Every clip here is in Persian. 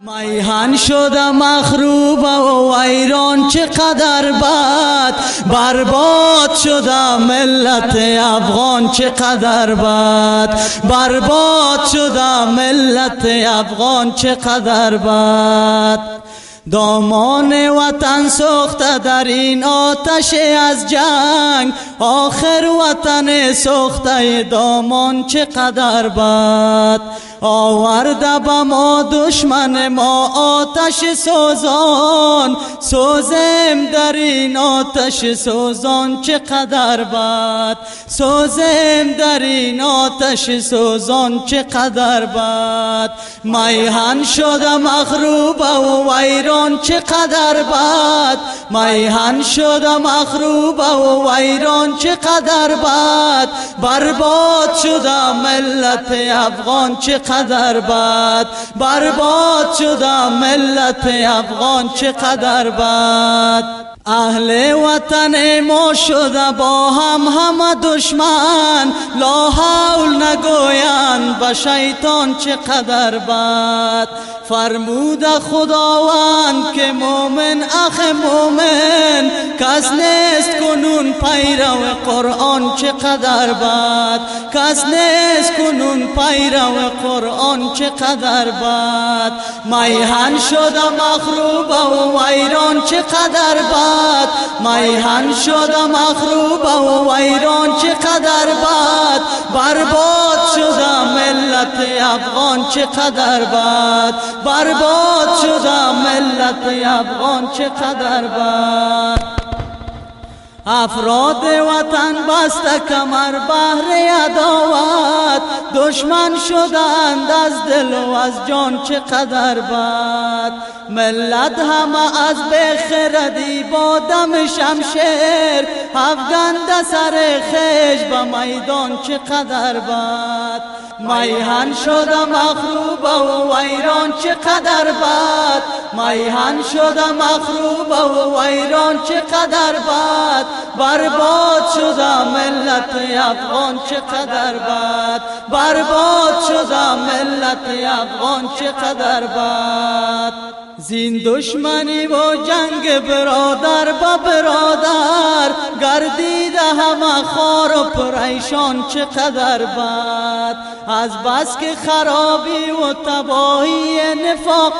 میهن شده مخروب و ویران چقدر بد، برباد شده ملت افغان چقدر بد، برباد شده ملت افغان چقدر بد. دامان وطن سوخته در این آتش از جنگ، آخر وطن سوخته دامان چقدر بد. آورده به ما دشمن ما آتش سوزان، سوزم در این آتش سوزان چقدر بد، سوزم در این آتش سوزان چقدر بد. میهن شده مخروب و ویران چقدر بد، میهن شده مخروب و ویران چقدر بد، برباد شده ملت افغان چقدر بد، برباد شده ملت افغان چقدر بد. اهل وطن ما شده با هم همه دشمن، لا حول نگویند به شیطان چقدر بد. فرمود خداوند که مومن اخ مومن، کس نیست کنون پیرو قرآن چقدر بد، کس نیست کنون پیرو قرآن چقدر بد. میهن شده مخروب و ویران چقدر بد، میهن شده مخروب و ویران چقدر بد، برباد شده ملت افغان چقدر بد، برباد شده ملت افغان چقدر بد. افراد وطن بسته کمر بهر عداوت، دشمن شدند از دل و از جان چقدر بد. ملت همه از بخردی با دم شمشیر، افگنده سر خیش به میدان چقدر بد. میهن شده مخروب و ویران چقدر بد، میهن شده مخروب و ویران چقدر بد، برباد شده ملت افغان چقدر بد، برباد شده ملت افغان چقدر بد. زین دشمنی و جنگ برادر با برادر، گردیده همه خار و پریشان چقدر بد. از بس که خرابی و تباهی نفاق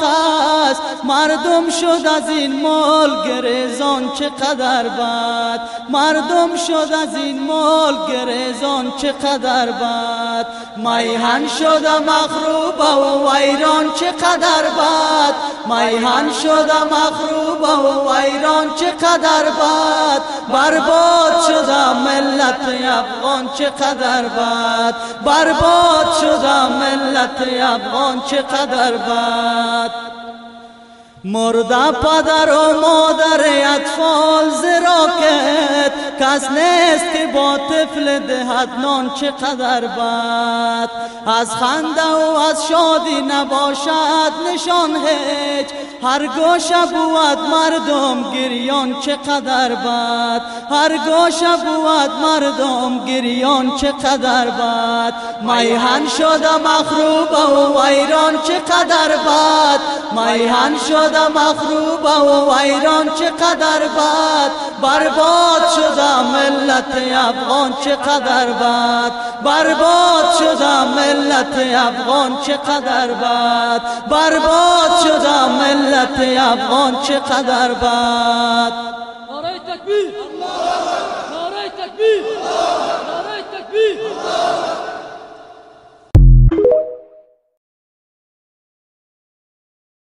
است، مردم شد از این مال گریزان چقدر بد، مردم شد از این مال گریزان چقدر بد. میهن شده مخروب و ویران چقدر بد، میهن شده مخروب و ویران چقدر بد، برباد شده ملت افغان چقدر بد، برباد شده ملت افغان چقدر بد. مرده پدر و مادر اطفال زراکت، کس نیست که با طفل دهد نان چقدر بد. از خنده و از شادی نباشد نشان هیچ، هر گوشه بود مردم گریان چقدر بد، هر گوشه بود مردم گریان چقدر بد. میهن شده مخروب و ویران چقدر بد، میهن شده مخروب و ویران چقدر بد، برباد شده ملت افغان چقدر بد، برباد شده ملت افغان چقدر بد، برباد شده ملت افغان چقدر بد. نعره تکبیر.